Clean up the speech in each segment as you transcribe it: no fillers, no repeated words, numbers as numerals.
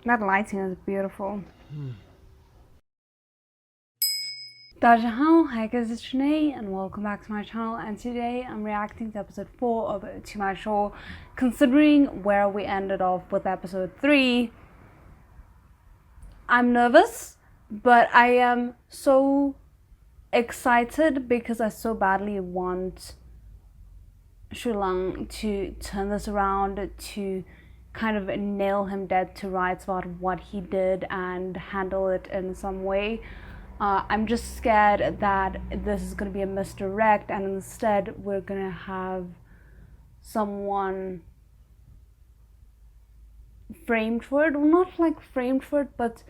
That lighting is beautiful. 大家好, hi guys, it's Janae and welcome back to my channel, and today I'm reacting to episode 4 of To My Show. Considering where we ended off with episode 3, I'm nervous, but I am so excited because I so badly want Shulang to turn this around, to kind of nail him dead to rights about what he did and handle it in some way. I'm just scared that this is going to be a misdirect, and instead we're going to have someone framed for it. Well, not like framed for it, but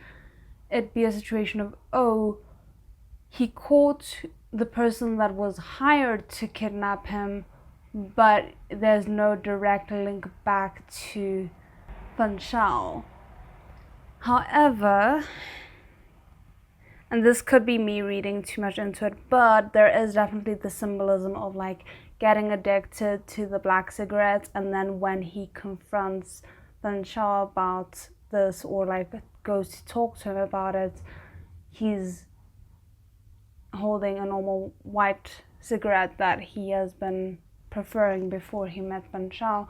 it'd be a situation of, oh, he caught the person that was hired to kidnap him, but there's no direct link back to Fan Shao. However, and this could be me reading too much into it, but there is definitely the symbolism of like getting addicted to the black cigarettes, and then when he confronts Fan Shao about this, or like goes to talk to him about it, he's holding a normal white cigarette that he has been preferring before he met Fan Shao.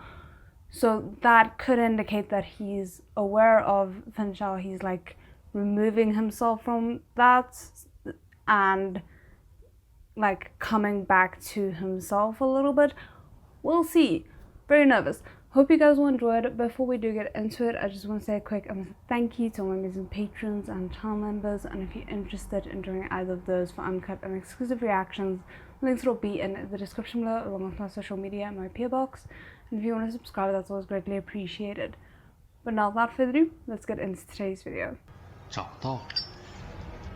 So that could indicate that he's aware of Fan Shao. He's like removing himself from that and like coming back to himself a little bit. We'll see. Very nervous. Hope you guys will enjoy it. Before we do get into it, I just want to say a quick thank you to all my amazing patrons and channel members, and if you're interested in doing either of those for uncut and exclusive reactions, links will be in the description below, along with my social media and my PO box. And if you want to subscribe, that's always greatly appreciated. But now, without further ado, let's get into today's video. 找到了，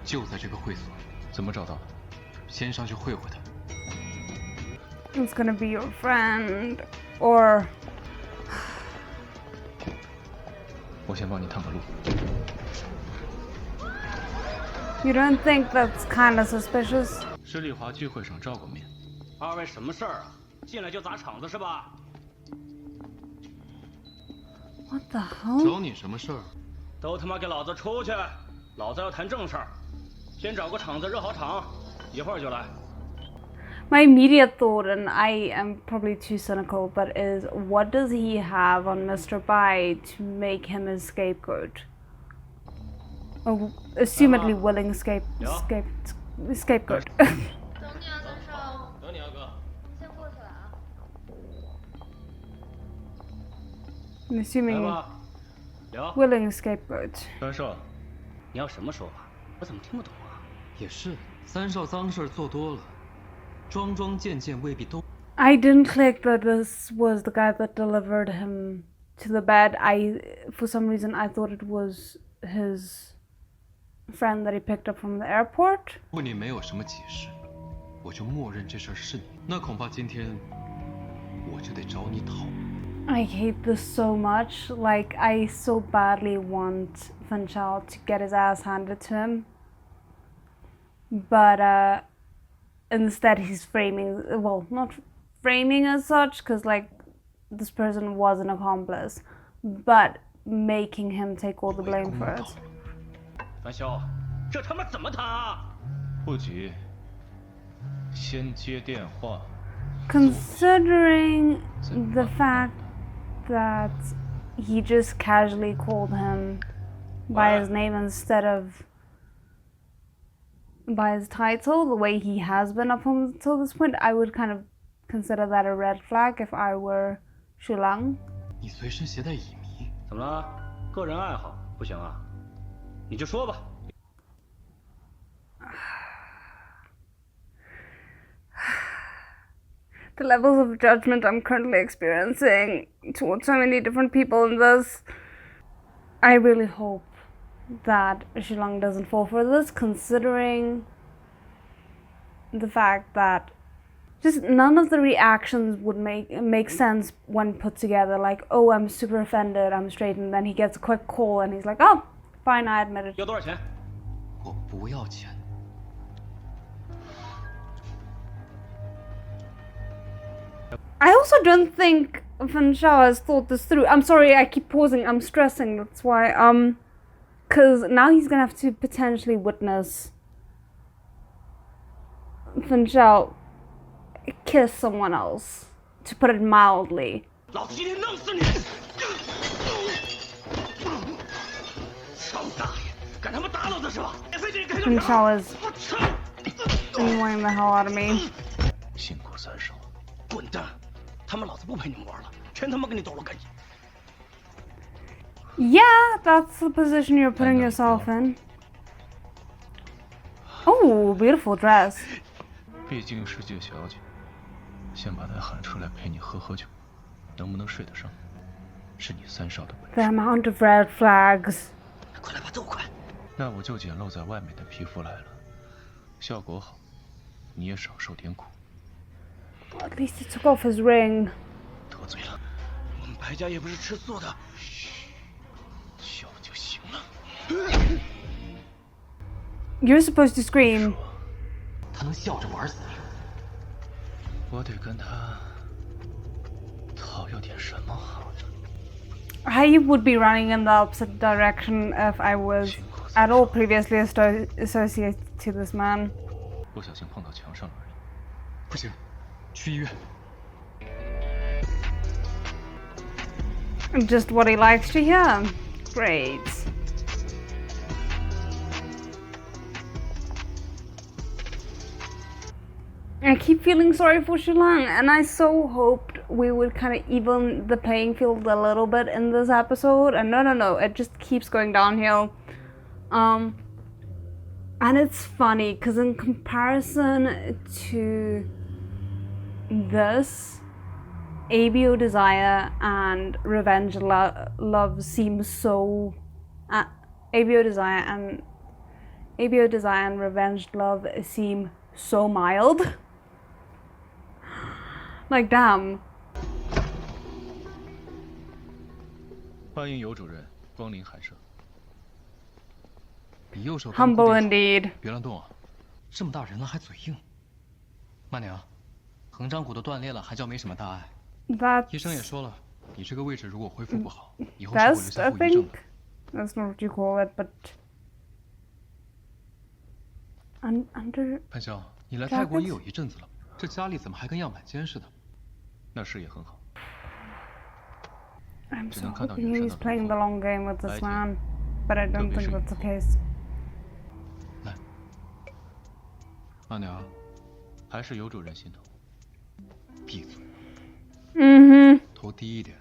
就在这个会所。怎么找到？先上去会会他。It's gonna be your friend, or 我先帮你探个路。you don't think that's kind of suspicious? 是丽华聚会上照过面。二位什么事儿啊？进来就砸场子是吧？ What the hell? 找你什么事儿？都他妈给老子出去！老子要谈正事儿。先找个场子热好场，一会儿就来。 My immediate thought, and I am probably too cynical, but is what does he have on Mr. Bai to make him his scapegoat? A assumedly willing scapegoat. 等你啊，三少。等你啊，哥。先过去了啊。 I'm assuming 来吧，聊。 willing scapegoat. 三少，你要什么说法？我怎么听不懂啊？也是，三少脏事做多了，桩桩件件未必都。I didn't click that this was the guy that delivered him to the bed. For some reason, I thought it was his friend that he picked up from the airport. 如果你没有什么解释，我就默认这事儿是你。那恐怕今天我就得找你讨。 I hate this so much. Like, I so badly want Fan Shao to get his ass handed to him. But instead he's framing, well, not framing as such, because like this person was an accomplice, but making him take all the blame for it. 樊潇，这他妈怎么谈啊？不急，先接电话。 Considering the fact that he just casually called him by his name instead of by his title, the way he has been up until this point, I would kind of consider that a red flag if I were Shulang. 你随身携带乙醚，怎么了？个人爱好不行啊？你就说吧。 The levels of judgment I'm currently experiencing towards so many different people in this. I really hope that Shulang doesn't fall for this, considering the fact that just none of the reactions would make sense when put together. Like, oh, I'm super offended, I'm straight, and then he gets a quick call and he's like, oh, fine, I admit it. 要多少钱？我不要钱。 I also don't think Fan Shao has thought this through. I'm sorry, I keep pausing. I'm stressing. That's why. Because now he's gonna have to potentially witness Fan Shao kiss someone else, to put it mildly. 老子今天弄死你！操大爷，敢他妈打老子是吧？费劲开个 Fan 啥？ Shao is 我操！ annoying the hell out of me. 辛苦三少。滚蛋！他妈老子不陪你们玩了，全他妈给你抖了干净！ Yeah, that's the position you're putting yourself in. Oh, beautiful dress. 毕竟世界小姐，先把她喊出来陪你喝酒，能不能睡得上，是你三少的本 The 事。 amount of red flags. 快来吧，都快！ 那我就捡露在外面的皮肤来了，效果好，你也少受点苦。 At least he took off his ring. 得罪了，我们白家也不是吃素的。 笑就行了。 You're supposed to scream. 他能笑着玩死你？我得跟他讨要点什么好的。 I would be running in the opposite direction if I was at all previously associated to this man. 不小心碰到墙上了而已。不行，去医院。 Just what he likes to hear. Great. I keep feeling sorry for Shilang, and I so hoped we would kind of even the playing field a little bit in this episode, and no, it just keeps going downhill. And it's funny because in comparison to this, ABO Desire and Revenge Love seem so... ABO Desire and Revenge Love seem so mild. Like, damn. 欢迎尤主任光临寒舍。你右手刚 Humble 固定好 indeed. 别乱动啊！这么大人了还嘴硬。慢点啊，横张骨都断裂了，还叫没什么大碍。医生也 That's 说了，你这个位置如果恢复不好，以后是会留 best, 下 I 后遗症 think. 的。 That's not what you call it, but... under... 潘潇，你来泰国也有一阵子了，这家里怎么还跟样板间似的？ 那视野很好。 I'm 只 so 能看到 hoping 远山 he's 的 playing 轮 the 廓。 long game with this 白天 man, but I don't 特别 think 是 that's the 以后 case. 来，阿娘，还是尤主任心疼。闭嘴， Mm-hmm. 头低一点。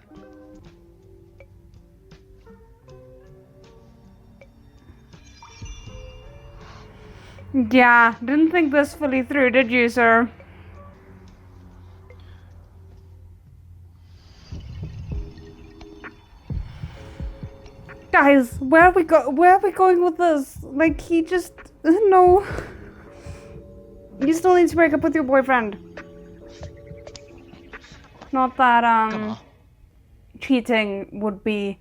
Yeah, didn't think this fully through, did you, sir? Guys, where are we going with this? Like, he just... No. You still need to break up with your boyfriend. Not that, 干嘛？ cheating would be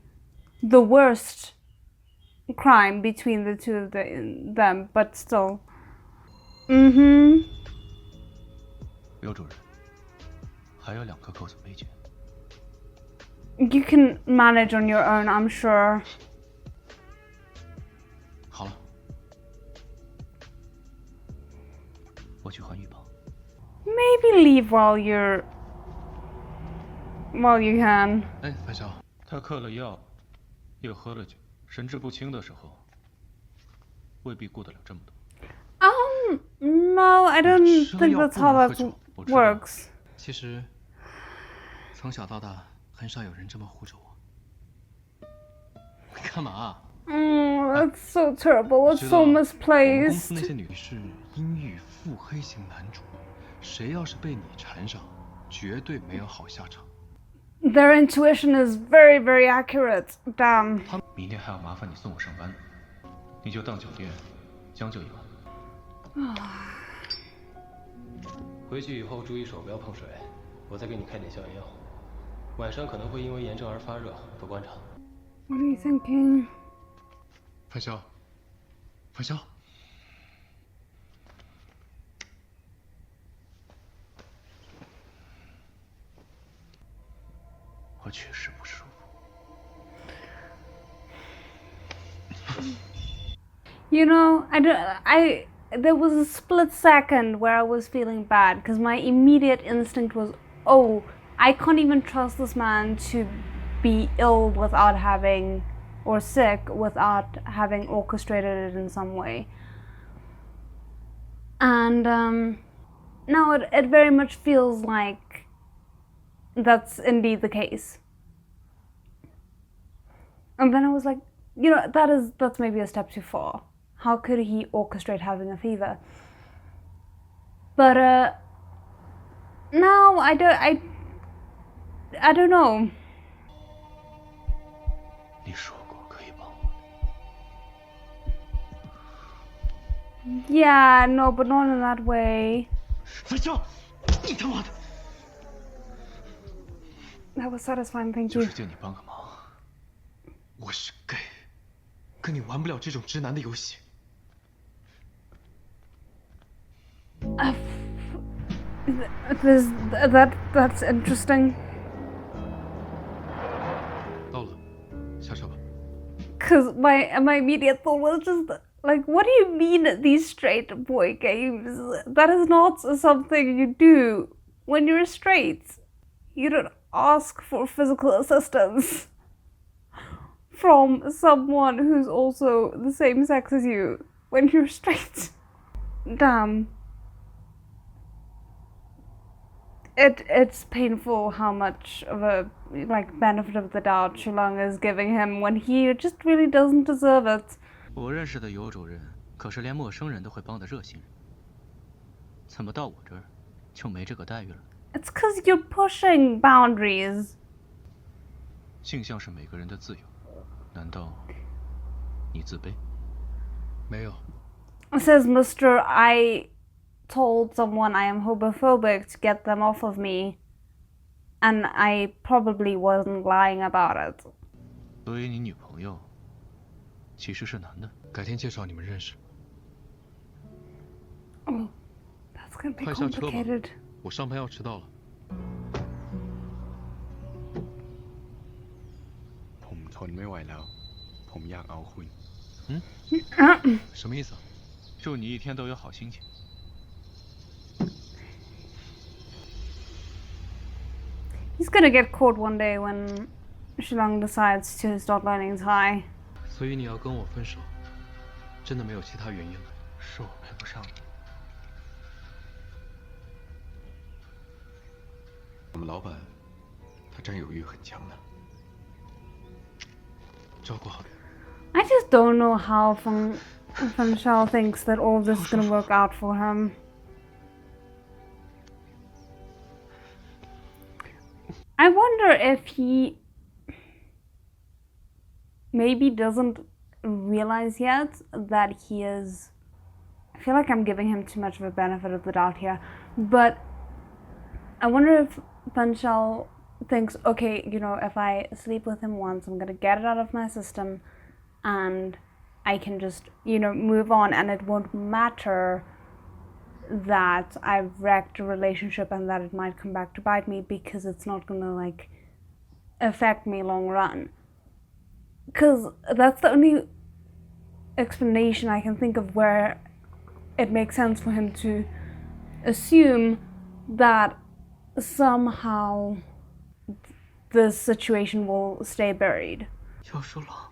the worst crime between the two of them, but still. Mm-hmm. 尤主任，还有2颗扣子没解。 You can manage on your own, I'm sure. 好了，我去换浴袍。 Maybe leave while you can. 哎，潘潇，他嗑了药，又喝了酒，神志不清的时候，未必顾得了这么多。 No, I don't 吃了 think 药 that's 不 how 能喝 that 酒，我知道。 works. 其实，从小到大很少有人这么护着我。干嘛？ That's so terrible. 我 It's 知 so 道我们公司 misplaced. 那些女是阴郁腹黑型男主，谁要是被你缠上，绝对没有好下场。 Their intuition is very, very accurate. Damn. 明天还要麻烦你送我上班，你就当酒店将就一晚。回去以后注意手不要碰水，我再给你开点消炎药。晚上可能会因为炎症而发热，多观察。 What are you thinking? 潘潇，潘潇，我确实不舒服。You know, there was a split second where I was feeling bad because my immediate instinct was, oh, I can't even trust this man to be ill without having, or sick without having orchestrated it in some way. And now it very much feels like that's indeed the case. And then I was like, you know, that's maybe a step too far. How could he orchestrate having a fever? But now I don't know. 你说过可以帮我。Yeah, no, but not in that way. 飞笑，你他妈的！ That was satisfying, thank 就 you. 是借你帮个忙。我是 gay， 跟你玩不了这种直男的游戏。That's interesting. 到了，下车吧。 Cause my immediate thought was just like, what do you mean these straight boy games? That is not something you do when you're straight. You don't ask for physical assistance from someone who's also the same sex as you when you're straight. Damn. It's painful how much of a benefit of the doubt Watchalong is giving him when he just really doesn't deserve it. 我认识的有种人，可是连陌生人都会帮的热心人，怎么到我这儿就没这个待遇了？ It's 'cause you're pushing boundaries. 性向是每个人的自由，难道你自卑？没有。 Says Mr. I told someone I am homophobic to get them off of me, and I probably wasn't lying about it. 所以你女朋友其实是男的。改天介绍你们认识。 Oh, that's gonna be 快下车吧， complicated. 我上班要迟到了。 ผมทนไม่ไหวแล้ว ผมอยากเอาคุณ 什么意思啊？祝你一天都有好心情。 He's gonna get caught one day when Watchalong decides to start learning Thai. 所以你要跟我分手，真的没有其他原因了？是我配不上你。我们老板他占有欲很强的。 照顾好。 I just don't know how Fan Shao thinks that all this is gonna work out for him. I wonder if he maybe doesn't realize yet that he is... I feel like I'm giving him too much of a benefit of the doubt here, but I wonder if Fan Shao thinks, okay, you know, if I sleep with him once, I'm gonna get it out of my system and I can just, you know, move on, and it won't matter that I've wrecked a relationship and that it might come back to bite me because it's not gonna like affect me long run. Because that's the only explanation I can think of where it makes sense for him to assume that somehow this situation will stay buried. 要说了，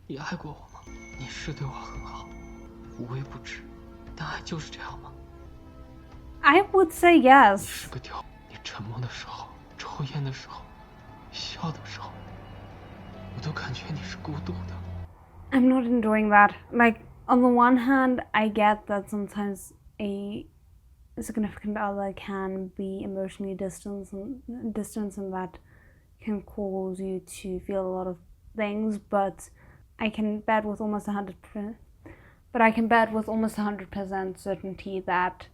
你爱过我吗？你是对我很好，无微不至，但爱就是这样吗？ I would say yes. 你是个屌，你沉默的时候，抽烟的时候，笑的时候，我都感觉你是孤独的。 I'm not enjoying that. Like, on the one hand, I get that sometimes a significant other can be emotionally distant and that can cause you to feel a lot of things, but I can bet with almost 100%. But I can bet with almost 100% certainty that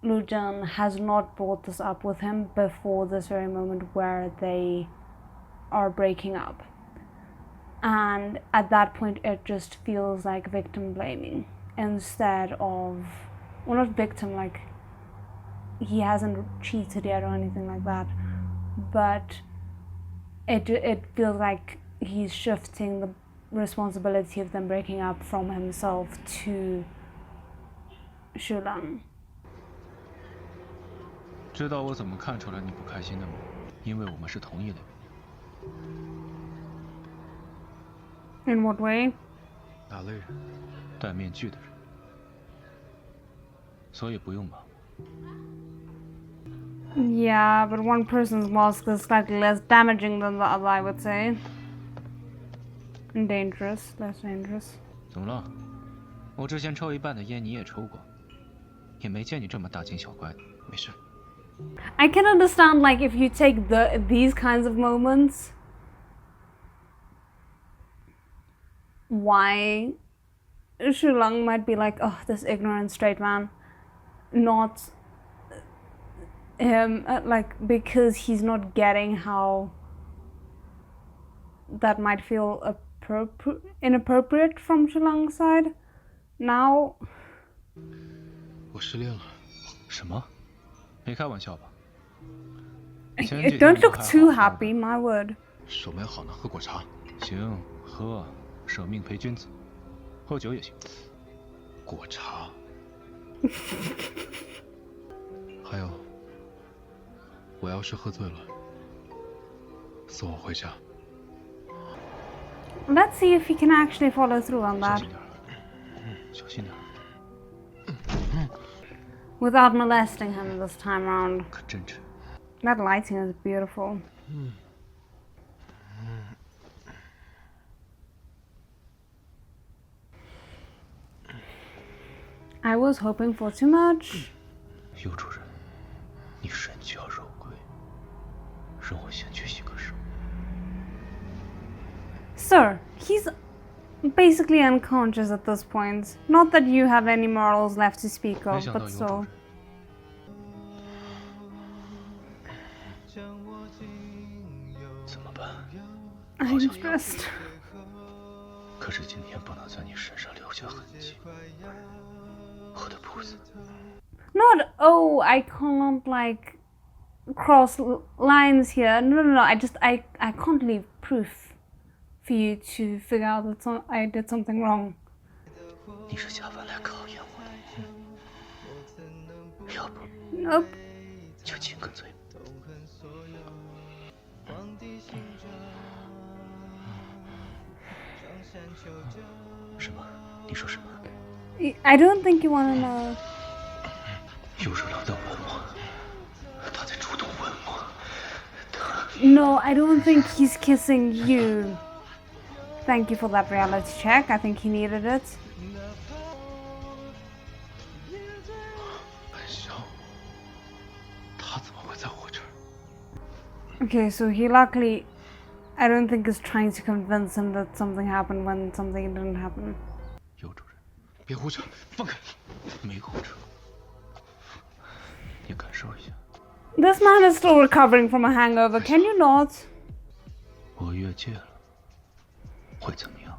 Lujun has not brought this up with him before this very moment where they are breaking up. And at that point, it just feels like victim blaming instead of, well, not victim, like he hasn't cheated yet or anything like that, but it feels like he's shifting the responsibility of them breaking up from himself to Shulang. 知道我怎么看出来你不开心的吗？因为我们是同一类。In what way? 哪类人？戴面具的人。所以不用忙。Yeah, but one person's mask is slightly less damaging than the other, I would say. And dangerous, less dangerous. 怎么了？我之前抽一半的烟你也抽过，也没见你这么大惊小怪的。没事。 I can understand, like, if you take these kinds of moments, why Shulang might be like, oh, this ignorant straight man, not him, like, because he's not getting how that might feel inappropriate from Shulang's side. Now, 我失恋了。什么？ 没开玩笑吧？ Don't look too happy, my word. 手没好呢，喝果茶。行，喝，舍命陪君子。喝酒也行。果茶。还有，我要是喝醉了，送我回家。Let's see if he can actually follow through on 小 that. 心点，小心点。 Without molesting him this time round. 可真沉。 That lighting is beautiful. I was hoping for too much. 尤主任，你身娇肉贵，容我先去洗个手。 Sir, he's basically unconscious at this point. Not that you have any morals left to speak 没 of, 想到 but 尤主 so. 任。 怎么办？ I'm stressed. 可是今天不能在你身上留下痕迹。我的铺子。 Not, oh, I can't, like, cross lines here. No. I can't leave proof for you to figure out that I did something wrong. 你是下凡来考验我的，要不 Nope. 就亲个嘴。什么？你说什么？ I don't think you want to know. 又是冷的吻我，他在主动吻我。他 No, I don't think he's kissing you. Thank you for that reality check. I think he needed it. 本香，他怎么会在我这儿？ Okay, so he luckily, I don't think is trying to convince him that something happened when something didn't happen. 尤主任，别胡扯，放开！没胡扯，你感受一下。 This man is still recovering from a hangover. Can you not? 我越界了，会怎么样？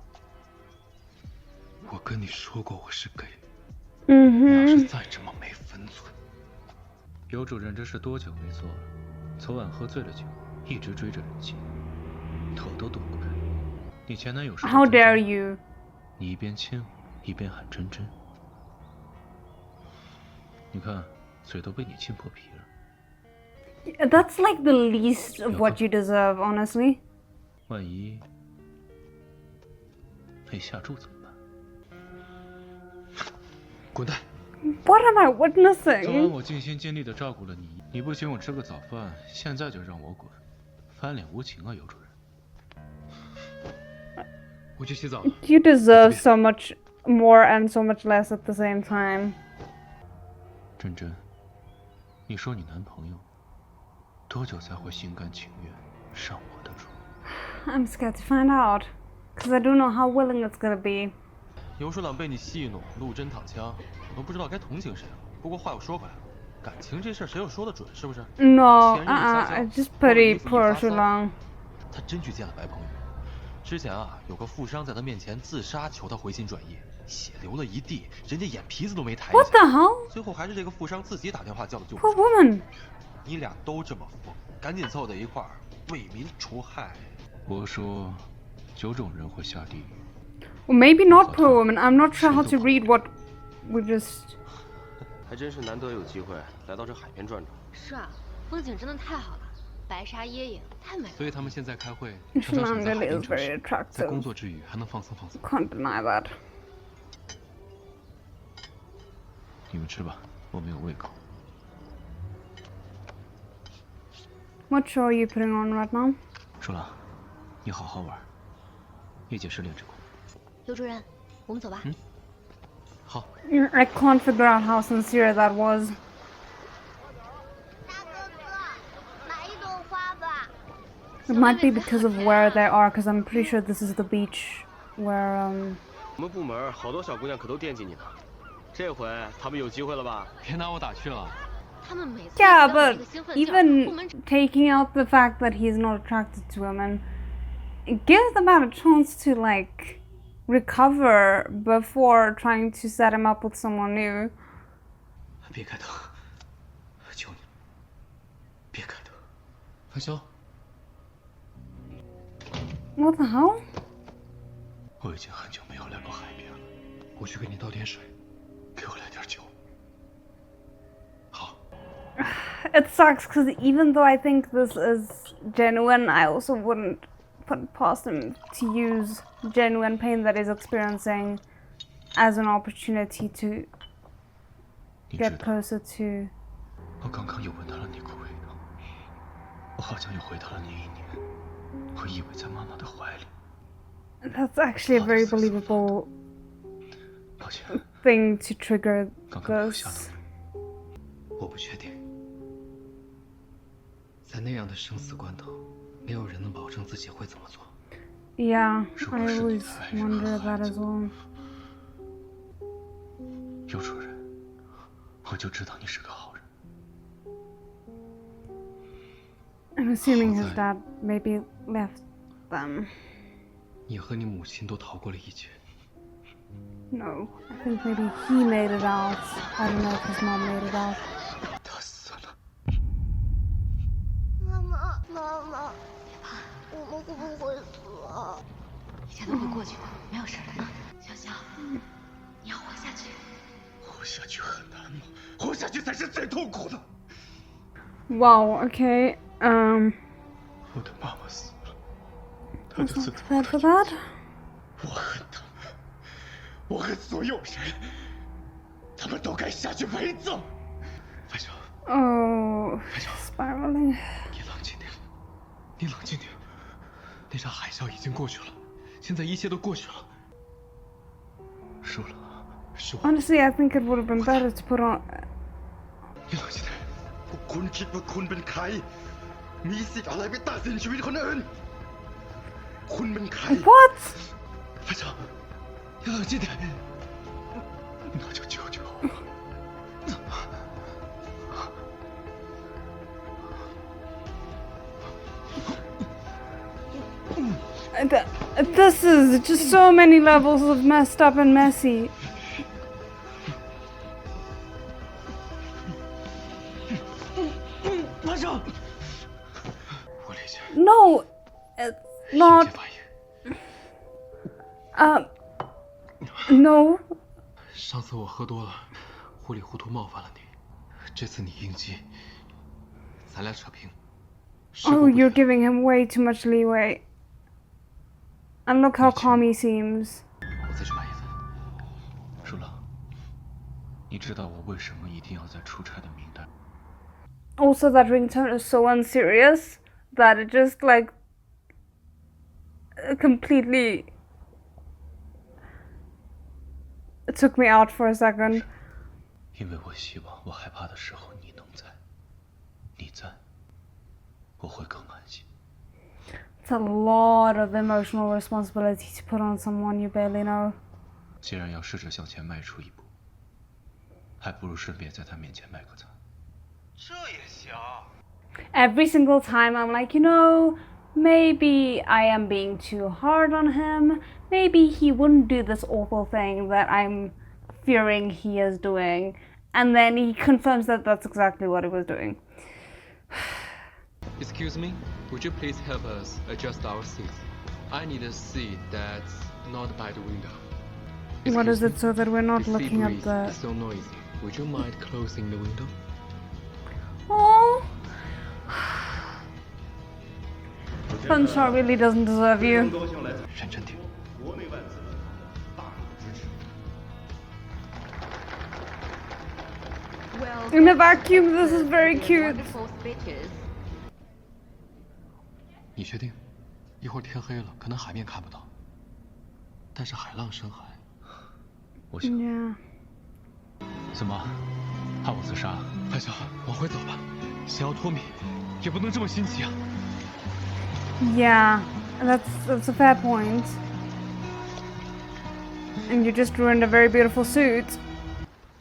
我跟你说过我是 gay， 你要是再这么没分寸，尤主任这事多久没做了？昨晚喝醉了酒，一直追着人气，躲都躲不开。你前男友是 How dare you? 你一边亲我，一边喊真真。你看，嘴都被你亲破皮了。 That's like the least of what you deserve, honestly. 万一被下注怎么办？滚蛋！ What am I 昨晚 witnessing? 我尽心尽力的照顾了你，你不请我吃个早饭，现在就让我滚，翻脸无情啊，尤主任。我去洗澡了。 You deserve so much more and so much less at the same time. 真真，你说你男朋友多久才会心甘情愿上我的床？ I'm scared to find out. Because I don't know how willing it's gonna be. 尤书朗被你戏弄，陆贞躺枪，我都不知道该同情谁了。不过话又说回来了，感情这事儿谁又说得准，是不是？ No, 前任撒娇 I just 或者 pity 衣服一 poor 发骚 Shulang. 他真去见了白鹏宇。之前啊，有个富商在他面前自杀求他回心转意，血流了一地，人家眼皮子都没抬一 What 下。 the hell? 最后还是这个富商自己打电话叫的救 Poor 护车。 woman. 你俩都这么疯，赶紧凑在一块儿，为民除害。我说9种人会下地狱。 Or maybe not poor woman. I'm not sure how to read what we just. 还真是难得有机会来到这海边转转。是啊，风景真的太好了，白沙椰影太美了。所以他们现在开会， Shalom 常常选在海 really 滨 is 城 very 市，在 attractive. 工作之余还能放松放松。 Can't deny that. 你们吃吧，我没有胃口。 What show are you putting on right now? 舒朗，你好好玩。叶姐是练之功。刘主任，我们走吧。好， I can't figure out how sincere that was. 大哥哥，买一朵花吧。 It might be because of where they are, because I'm pretty sure this is the beach where 我们部门好多小姑娘可都惦记你呢，这回他们有机会了吧？别拿我打趣了。他们每次 Yeah, 都有 but 一个兴奋劲儿，部 even 门 taking out the fact that he's not attracted to women, it gives the man a chance to like recover before trying to set him up with someone new. 别开灯，求你，别开灯。樊潇， What the hell? 我已经很久没有来过海边了，我去给你倒点水。给我来点酒。好， It sucks because even though I think this is genuine, I also wouldn't put it past him to use genuine pain that he's experiencing as an opportunity to 你知 get 道， closer to. 我刚刚又闻到了那股味道，我好像又回到了那一年，我依偎在妈妈的怀里。 That's actually a very believable 抱歉， thing to trigger 刚刚没有下 this. 楼。我不确定，在那样的生死关头，没有人能保证自己会怎么做。 Yeah, 如 I 果是你 always 的爱人 wonder 和孩 that 子 as well. 刘主任，我就知道你是个好人。 I'm assuming his 好在 dad maybe left them. 你和你母亲都逃过了一劫。 No, I think maybe he made it out. I don't know if his mom made it out. 他死了。妈妈，妈妈，我们会不会死啊？一切都会过去的，没有事的。小小，你要活下去。活下去很难吗？活下去才是最痛苦的。 Wow, okay. 我的妈妈死了，她就 I'm 死 not 在我 prepared 的 for 眼 that. 前。我恨他们，我恨所有人，他们都该下去陪葬。樊晓， Oh, spiraling. 你冷静点，你冷静点。那场海啸已经过去了，现在一切都过去了。输了，是我， Honestly, I think it would have been better to put on. 你冷静点。 พวกคุณคิดว่าคุณเป็นใคร มีสิทธิ์อะไรไปตัดสินชีวิตคนอื่น คุณเป็นใคร What? 樊晓，你冷静点。那就救救我。 This is just so many levels of messed up and messy. 樊晓，我理解。 No, it's 先 not. 见发言。 No. 上次我喝多了，糊里糊涂冒犯了你，这次你应激，咱俩扯平。事过 Oh, 不 you're 远 giving him way too much leeway. And look how calm he seems. 我再去买一份。舒朗，你知道我为什么一定要在出差的名单？ Also, that ringtone is so unserious that it just like completely took me out for a second. 因为我希望我害怕的时候你能在，你在，我会更安心。 It's a lot of emotional responsibility to put on someone you barely know. 既然要试着向前迈出一步，还不如顺便在他面前卖个惨。 这也行。 Every single time I'm like, maybe I am being too hard on him. Maybe he wouldn't do this awful thing that I'm fearing he is doing. And then he confirms that that's exactly what he was doing. Excuse me. Would you please help us adjust our seats? I need a seat that's not by the window. What is it so that we're not The sea looking at breeze the... is so noisy. Would you mind closing the window? Oh, Funshaw really doesn't deserve you. 认真听。 In a vacuum, this is very cute. 你确定？一会儿天黑了，可能海面看不到，但是海浪深海。我想， Yeah. 怎么，怕我自杀？范晓，往回走吧。想要脱敏，也不能这么心急啊。 Yeah, that's a fair point. And you just ruined a very beautiful suit.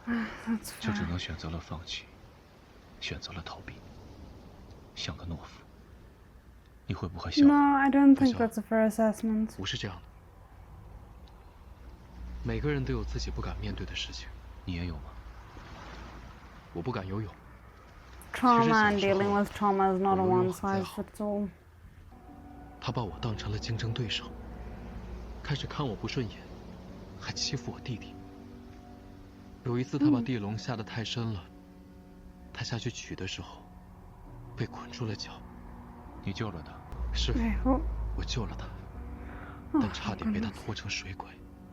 That's 就 fair. 只能选择了放弃，选择了逃避，像个懦夫。你会不会想？ No, I don't think that's a fair assessment. 不是这样的。每个人都有自己不敢面对的事情。你也有吗？我不敢游泳。 Trauma and dealing with trauma is not a one-size-fits-all. 他把我当成了竞争对手，开始看我不顺眼，还欺负我弟弟。有一次他把地笼下得太深了，他下去取的时候，被捆住了脚。你救了他？是， I hope. 我救了他，但差点被他拖成水鬼。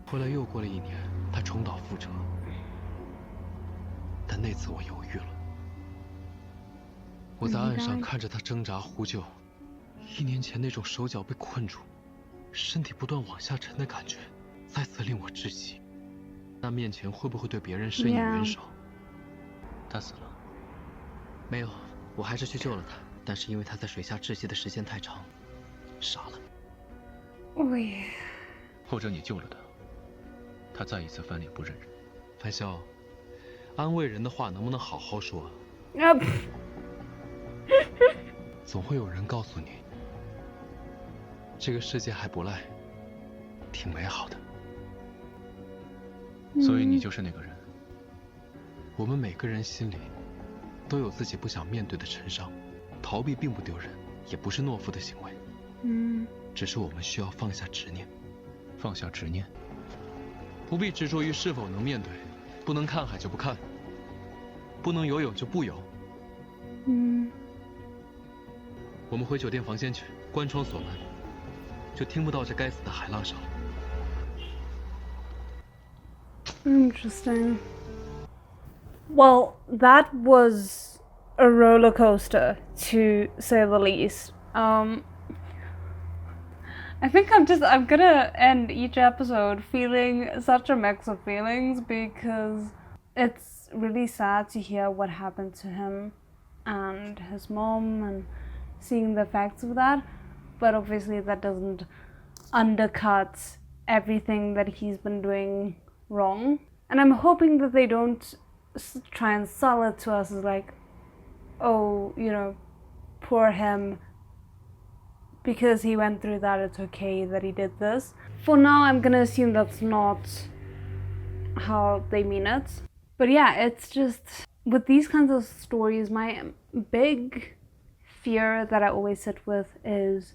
后来又过了1年，他重蹈覆辙，但那次我犹豫了。我在岸上看着他挣扎呼救，1年前那种手脚被困住，身体不断往下沉的感觉，再次令我窒息。那面前会不会对别人伸以援手？他死了？没有，我还是去救了他，但是因为他在水下窒息的时间太长，傻了。 Oh yeah. 或者你救了他，他再一次翻脸不认人。樊潇，安慰人的话能不能好好说？ Yep. 总会有人告诉你，这个世界还不赖，挺美好的。所以你就是那个人。我们每个人心里都有自己不想面对的陈伤，逃避并不丢人，也不是懦夫的行为。只是我们需要放下执念。放下执念，不必执着于是否能面对，不能看海就不看，不能游泳就不游。我们回酒店房间去，关窗锁门，就听不到这该死的海浪声了。 Interesting. Well, that was a roller coaster, to say the least. I think I'm gonna end each episode feeling such a mix of feelings because it's really sad to hear what happened to him and his mom and seeing the effects of that. But obviously that doesn't undercut everything that he's been doing wrong, and I'm hoping that they don't try and sell it to us as like, oh, you know, poor him, because he went through that, it's okay that he did this. For now, I'm gonna assume that's not how they mean it. But yeah, it's just, with these kinds of stories, my big fear that I always sit with is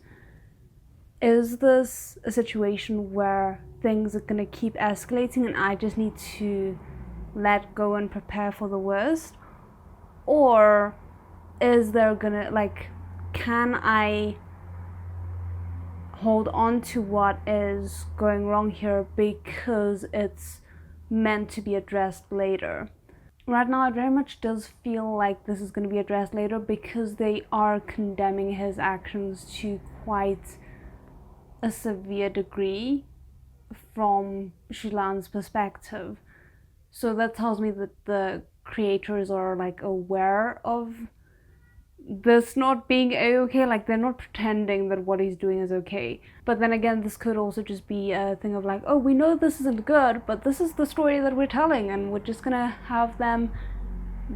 this a situation where things are going to keep escalating and I just need to let go and prepare for the worst? Or is there gonna, like, can I hold on to what is going wrong here because it's meant to be addressed later? Right now it very much does feel like this is going to be addressed later because they are condemning his actions to quite a severe degree from Shilan's perspective. So that tells me that the creators are like aware of this not being okay, like they're not pretending that what he's doing is okay. But then again, this could also just be a thing of like, oh, we know this isn't good, but this is the story that we're telling and we're just gonna have them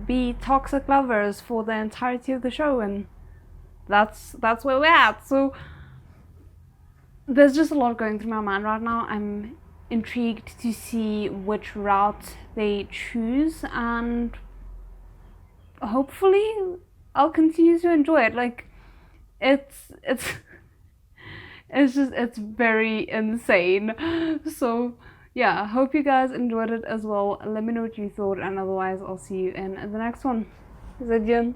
be toxic lovers for the entirety of the show, and that's where we're at. So there's just a lot going through my mind right now. I'm intrigued to see which route they choose, and hopefully I'll continue to enjoy it. Like, it's it's very insane. So yeah, hope you guys enjoyed it as well. Let me know what you thought, and otherwise I'll see you in the next one. Zidyan.